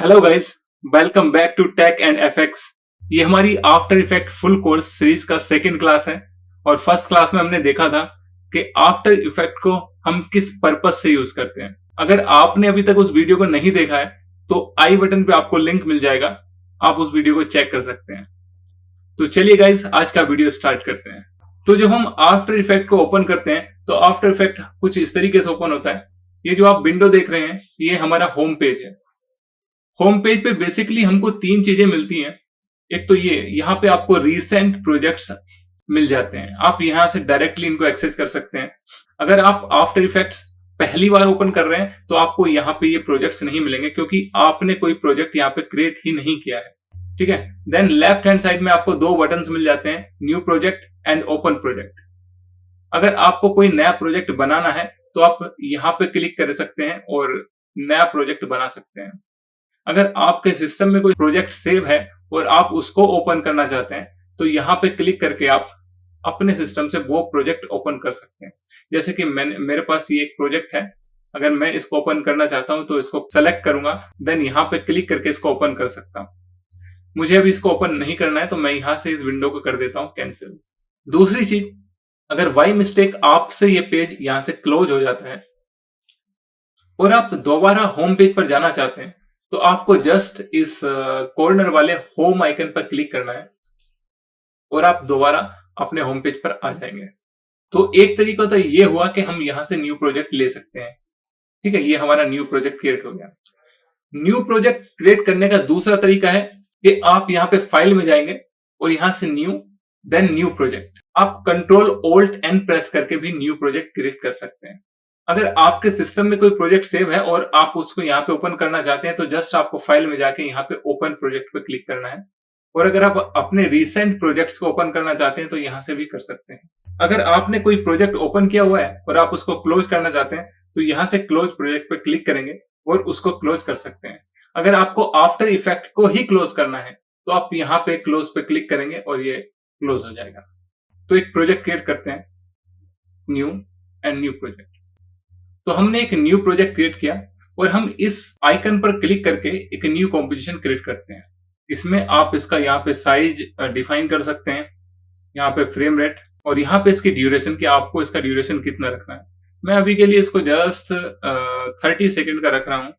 Hello guys, welcome back to tech and FX. ये हमारी after effect full course series का second class है और फर्स्ट क्लास में हमने देखा था कि आफ्टर इफेक्ट को हम किस पर्पस से यूज करते हैं। अगर आपने अभी तक उस वीडियो को नहीं देखा है तो आई बटन पे आपको लिंक मिल जाएगा, आप उस वीडियो को चेक कर सकते हैं। तो चलिए गाइस, आज का वीडियो स्टार्ट करते हैं। तो जब हम आफ्टर इफेक्ट को ओपन करते हैं तो आफ्टर इफेक्ट कुछ इस तरीके से ओपन होता है। ये जो आप विंडो देख रहे हैं ये हमारा होम पेज है। होम पेज पे बेसिकली हमको तीन चीजें मिलती हैं। एक तो ये यहाँ पे आपको रीसेंट प्रोजेक्ट्स मिल जाते हैं, आप यहां से डायरेक्टली इनको एक्सेस कर सकते हैं। अगर आप आफ्टर इफेक्ट्स पहली बार ओपन कर रहे हैं तो आपको यहाँ पे ये प्रोजेक्ट्स नहीं मिलेंगे क्योंकि आपने कोई प्रोजेक्ट यहाँ पे क्रिएट ही नहीं किया है। ठीक है। देन लेफ्ट हैंड साइड में आपको दो बटन्स मिल जाते हैं, new project and open project. अगर आपको कोई नया प्रोजेक्ट बनाना है तो आप यहाँ पे क्लिक कर सकते हैं और नया प्रोजेक्ट बना सकते हैं। अगर आपके सिस्टम में कोई प्रोजेक्ट सेव है और आप उसको ओपन करना चाहते हैं तो यहाँ पे क्लिक करके आप अपने सिस्टम से वो प्रोजेक्ट ओपन कर सकते हैं। जैसे कि मेरे पास ये एक प्रोजेक्ट है, अगर मैं इसको ओपन करना चाहता हूं तो इसको सेलेक्ट करूंगा, देन यहाँ पे क्लिक करके इसको ओपन कर सकता हूं। मुझे अभी इसको ओपन नहीं करना है तो मैं यहां से इस विंडो को कर देता हूं कैंसिल। दूसरी चीज, अगर बाय मिस्टेक आपसे ये पेज यहां से क्लोज हो जाता है और आप दोबारा होम पेज पर जाना चाहते हैं तो आपको जस्ट इस कॉर्नर वाले होम आइकन पर क्लिक करना है और आप दोबारा अपने होम पेज पर आ जाएंगे। तो एक तरीका तो ये हुआ कि हम यहां से न्यू प्रोजेक्ट ले सकते हैं। ठीक है, ये हमारा न्यू प्रोजेक्ट क्रिएट हो गया। न्यू प्रोजेक्ट क्रिएट करने का दूसरा तरीका है कि आप यहां पे फाइल में जाएंगे और यहां से न्यू, देन न्यू प्रोजेक्ट। आप कंट्रोल ऑल्ट एन प्रेस करके भी न्यू प्रोजेक्ट क्रिएट कर सकते हैं। अगर आपके सिस्टम में कोई प्रोजेक्ट सेव है और आप उसको यहाँ पे ओपन करना चाहते हैं तो जस्ट आपको फाइल में जाके यहाँ पे ओपन प्रोजेक्ट पे क्लिक करना है। और अगर आप अपने रिसेंट प्रोजेक्ट्स को ओपन करना चाहते हैं तो यहाँ से भी कर सकते हैं। अगर आपने कोई प्रोजेक्ट ओपन किया हुआ है और आप उसको क्लोज करना चाहते हैं तो यहाँ से क्लोज प्रोजेक्ट पे क्लिक करेंगे और उसको क्लोज कर सकते हैं। अगर आपको आफ्टर इफेक्ट को ही क्लोज करना है तो आप यहाँ पे क्लोज पे क्लिक करेंगे और ये क्लोज हो जाएगा। तो एक प्रोजेक्ट क्रिएट करते हैं, न्यू एंड न्यू प्रोजेक्ट। तो हमने एक न्यू प्रोजेक्ट क्रिएट किया और हम इस आइकन पर क्लिक करके एक न्यू कॉम्पोजिशन क्रिएट करते हैं। इसमें आप इसका यहाँ पे साइज डिफाइन कर सकते हैं, यहाँ पे फ्रेम रेट और यहाँ पे इसकी ड्यूरेशन कि आपको इसका ड्यूरेशन कितना रखना है। मैं अभी के लिए इसको जस्ट 30 सेकेंड का रख रहा हूं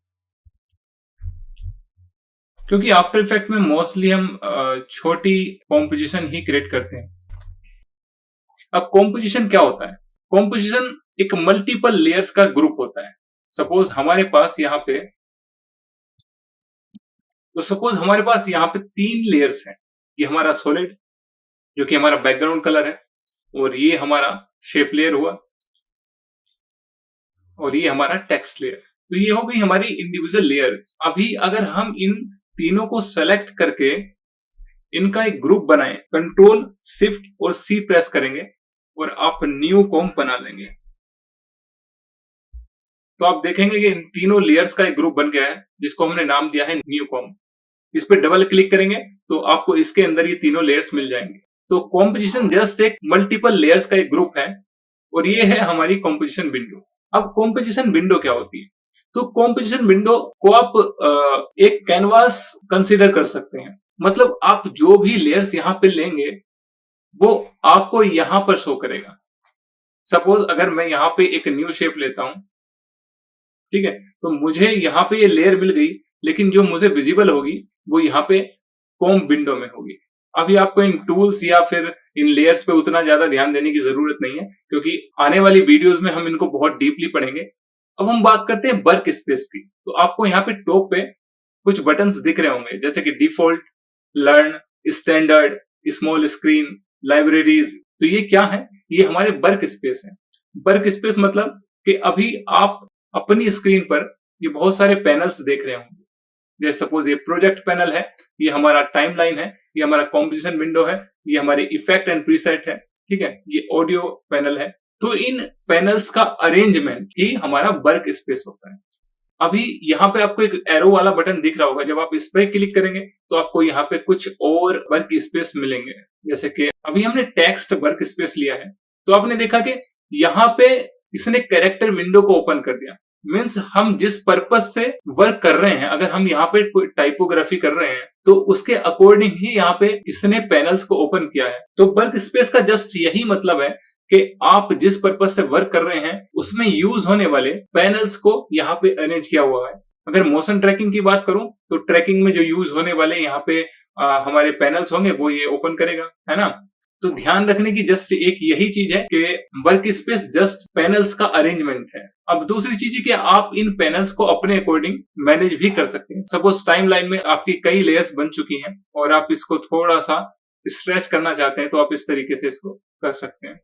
क्योंकि आफ्टर इफेक्ट में मोस्टली हम छोटी कॉम्पोजिशन ही क्रिएट करते हैं। अब कॉम्पोजिशन क्या होता है? कॉम्पोजिशन एक मल्टीपल लेयर्स का ग्रुप होता है। सपोज हमारे पास यहाँ पे 3 लेयर्स हैं। ये हमारा सॉलिड जो कि हमारा बैकग्राउंड कलर है, और ये हमारा शेप लेयर हुआ, और ये हमारा टेक्स्ट लेयर। तो ये हो गई हमारी इंडिविजुअल लेयर्स। अभी अगर हम इन तीनों को सेलेक्ट करके इनका एक ग्रुप बनाएं, कंट्रोल शिफ्ट और सी प्रेस करेंगे और आप न्यू कॉम्प बना लेंगे तो आप देखेंगे कि इन तीनों लेयर्स का एक ग्रुप बन गया है जिसको हमने नाम दिया है न्यू कॉम्प। इस पर डबल क्लिक करेंगे तो आपको इसके अंदर ये तीनों लेयर्स मिल जाएंगे। तो कॉम्पोजिशन जस्ट एक मल्टीपल लेयर्स का एक ग्रुप है और ये है हमारी कॉम्पोजिशन विंडो। अब कॉम्पोजिशन विंडो क्या होती है? तो कॉम्पोजिशन विंडो को आप एक कैनवास कंसिडर कर सकते हैं। मतलब आप जो भी लेयर्स यहाँ पे लेंगे वो आपको यहां पर शो करेगा। सपोज अगर मैं यहाँ पे एक न्यू शेप लेता हूं, ठीक है, तो मुझे यहाँ पे ये लेयर मिल गई, लेकिन जो मुझे विजिबल होगी वो यहाँ पे कॉम्प विंडो में होगी। अभी आपको इन टूल्स या फिर इन लेयर्स पे उतना ज्यादा ध्यान देने की जरूरत नहीं है क्योंकि आने वाली वीडियोस में हम इनको बहुत डीपली पढ़ेंगे। अब हम बात करते हैं वर्क स्पेस की। तो आपको यहाँ पे टॉप पे कुछ बटन्स दिख रहे होंगे जैसे कि default, learn, standard, small screen, libraries. तो ये क्या है? ये हमारे वर्क स्पेस है। वर्क स्पेस मतलब कि अभी आप अपनी स्क्रीन पर ये बहुत सारे पैनल्स देख रहे होंगे। जैसे सपोज ये प्रोजेक्ट पैनल है, ये हमारा टाइमलाइन है, ये हमारा कॉम्पोजिशन विंडो है, ये हमारे इफेक्ट एंड प्रीसेट है, ठीक है, ये ऑडियो पैनल है। तो इन पैनल्स का अरेंजमेंट ही हमारा वर्क स्पेस होता है। अभी यहाँ पे आपको एक एरो वाला बटन दिख रहा होगा, जब आप इस पर क्लिक करेंगे तो आपको यहाँ पे कुछ और वर्क स्पेस मिलेंगे। जैसे कि अभी हमने टेक्स्ट वर्क स्पेस लिया है तो आपने देखा कि यहाँ पे इसने कैरेक्टर विंडो को ओपन कर दिया। मीन्स हम जिस पर्पज से वर्क कर रहे हैं, अगर हम यहाँ पे कोई टाइपोग्राफी कर रहे हैं तो उसके अकॉर्डिंग ही यहाँ पे इसने पैनल्स को ओपन किया है। तो वर्क स्पेस का जस्ट यही मतलब है कि आप जिस पर्पज से वर्क कर रहे हैं उसमें यूज होने वाले पैनल्स को यहाँ पे अरेंज किया हुआ है। अगर मोशन ट्रैकिंग की बात करूं तो ट्रैकिंग में जो यूज होने वाले यहाँ पे हमारे पैनल्स होंगे वो ये ओपन करेगा, है ना। तो ध्यान रखने की जस्ट एक यही चीज है कि वर्क स्पेस जस्ट पैनल्स का अरेंजमेंट है। अब दूसरी चीज है कि आप इन पैनल्स को अपने अकॉर्डिंग मैनेज भी कर सकते हैं। सपोज टाइमलाइन में आपकी कई लेयर्स बन चुकी हैं और आप इसको थोड़ा सा स्ट्रेच करना चाहते हैं तो आप इस तरीके से इसको कर सकते हैं।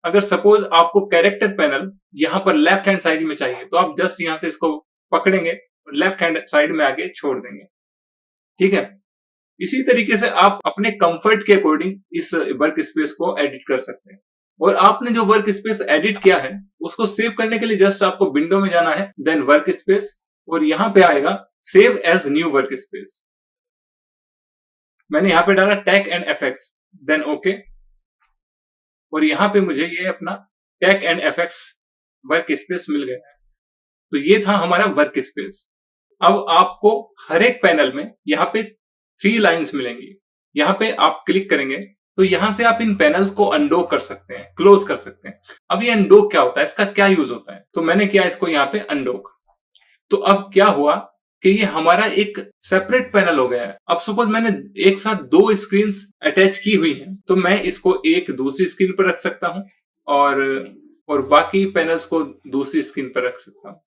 अगर सपोज आपको कैरेक्टर पैनल यहाँ पर लेफ्ट हैंड साइड में चाहिए तो आप जस्ट यहां से इसको पकड़ेंगे और लेफ्ट हैंड साइड में आगे छोड़ देंगे, ठीक है। इसी तरीके से आप अपने कंफर्ट के अकॉर्डिंग इस वर्क स्पेस को एडिट कर सकते हैं। और आपने जो वर्क स्पेस एडिट किया है उसको सेव करने के लिए जस्ट आपको विंडो में जाना है, देन वर्क स्पेस, और यहां पे आएगा save as new work space. मैंने यहां पे डाला tech and FX, then okay, और यहां पे मुझे ये अपना tech and FX work space मिल गया है। तो ये था हमारा वर्क स्पेस। अब आपको हर एक पैनल में यहाँ पे 3 लाइंस मिलेंगी। यहाँ पे आप क्लिक करेंगे तो यहां से आप इन पैनल्स को अनडॉक कर सकते हैं, क्लोज कर सकते हैं। अब ये अनडॉक क्या होता है, इसका क्या यूज होता है, तो मैंने किया इसको यहाँ पे अनडॉक। तो अब क्या हुआ कि ये हमारा एक सेपरेट पैनल हो गया है। अब सपोज मैंने एक साथ 2 स्क्रीन अटैच की हुई हैं तो मैं इसको एक दूसरी स्क्रीन पर रख सकता हूं और बाकी पैनल्स को दूसरी स्क्रीन पर रख सकता हूं,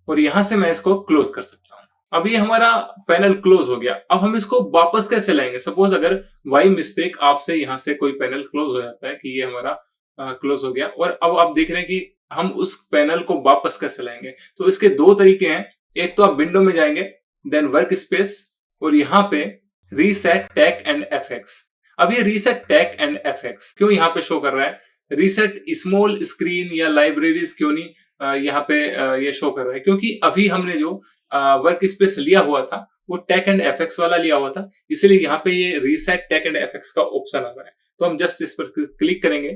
और यहां से मैं इसको क्लोज कर सकता हूं। अब ये हमारा पैनल क्लोज हो गया। अब हम इसको वापस कैसे लाएंगे। सपोज अगर बाई मिस्टेक आपसे यहां से कोई पैनल क्लोज हो जाता है कि ये हमारा क्लोज हो गया, और अब आप देख रहे हैं कि हम उस पैनल को वापस कैसे लाएंगे। तो इसके 2 तरीके हैं। एक तो आप विंडो में जाएंगे, देन वर्क स्पेस, और यहां पे रीसेट टेक एंड एफएक्स। अब ये रीसेट टेक एंड एफएक्स क्यों यहाँ पे शो कर रहा है, रीसेट स्मॉल स्क्रीन या लाइब्रेरीज क्यों नहीं यहाँ पे ये शो कर रहा है, क्योंकि अभी हमने जो वर्क स्पेस लिया हुआ था वो टेक एंड एफएक्स वाला लिया हुआ था, इसलिए यहाँ पे ये रीसेट टेक एंड एफएक्स का ऑप्शन आ रहा है। तो हम जस्ट इस पर क्लिक करेंगे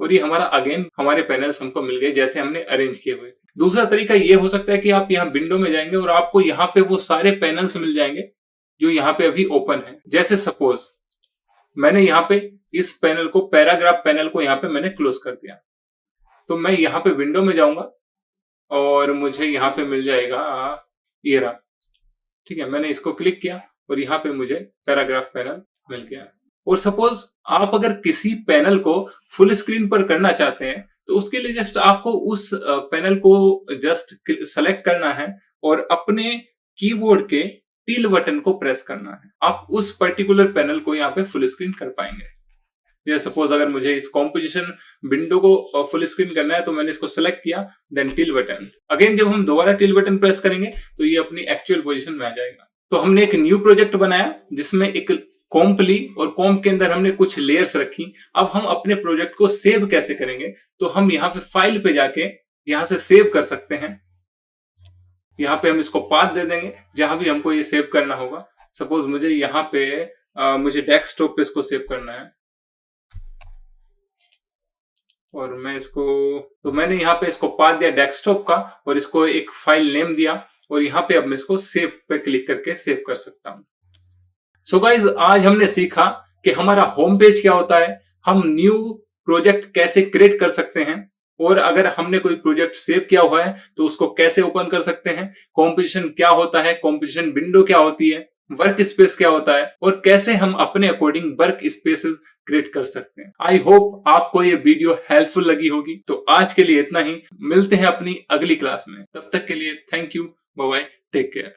और ये हमारा अगेन हमारे पैनल्स हमको मिल गए जैसे हमने अरेंज किए हुए। दूसरा तरीका ये हो सकता है कि आप यहाँ विंडो में जाएंगे और आपको यहाँ पे वो सारे पैनल्स मिल जाएंगे जो यहाँ पे अभी ओपन है। जैसे सपोज मैंने यहाँ पे इस पैनल को, पैराग्राफ पैनल को यहाँ पे मैंने क्लोज कर दिया, तो मैं यहाँ पे विंडो में जाऊंगा और मुझे यहाँ पे मिल जाएगा ये रहा, ठीक है। मैंने इसको क्लिक किया और यहाँ पे मुझे पैराग्राफ पैनल मिल गया। और सपोज आप अगर किसी पैनल को फुल स्क्रीन पर करना चाहते हैं तो उसके लिए जस्ट आपको उस पैनल को जस्ट सेलेक्ट करना है और अपने कीबोर्ड के टिल बटन को प्रेस करना है। आप उस पर्टिकुलर पैनल को यहाँ पे फुल स्क्रीन कर पाएंगे। जैसे सपोज अगर मुझे इस कॉम्पोजिशन विंडो को फुल स्क्रीन करना है तो मैंने इसको सेलेक्ट किया, देन टिल बटन। अगेन जब हम दोबारा टिल बटन प्रेस करेंगे तो ये अपनी एक्चुअल पोजीशन में आ जाएगा। तो हमने एक न्यू प्रोजेक्ट बनाया जिसमें एक कॉम्प ली और कॉम्प के अंदर हमने कुछ लेयर्स रखी। अब हम अपने प्रोजेक्ट को सेव कैसे करेंगे, तो हम यहाँ पे फाइल पे जाके यहाँ से सेव कर सकते हैं। यहाँ पे हम इसको पाथ दे देंगे जहां भी हमको ये सेव करना होगा। सपोज मुझे यहाँ पे मुझे डेस्कटॉप पे इसको सेव करना है और मैं इसको, तो मैंने यहाँ पे इसको पाथ दिया डेस्कटॉप का और इसको एक फाइल नेम दिया और यहाँ पे अब मैं इसको सेव पे क्लिक करके सेव कर सकता हूँ। सो गाइज आज हमने सीखा कि हमारा होम पेज क्या होता है, हम न्यू प्रोजेक्ट कैसे क्रिएट कर सकते हैं, और अगर हमने कोई प्रोजेक्ट सेव किया हुआ है तो उसको कैसे ओपन कर सकते हैं, कॉम्पोजिशन क्या होता है, कॉम्पोजिशन विंडो क्या होती है, वर्क स्पेस क्या होता है, और कैसे हम अपने अकॉर्डिंग वर्क स्पेसेस क्रिएट कर सकते हैं। आई होप आपको ये वीडियो हेल्पफुल लगी होगी। तो आज के लिए इतना ही, मिलते हैं अपनी अगली क्लास में। तब तक के लिए thank you, bye bye, take care.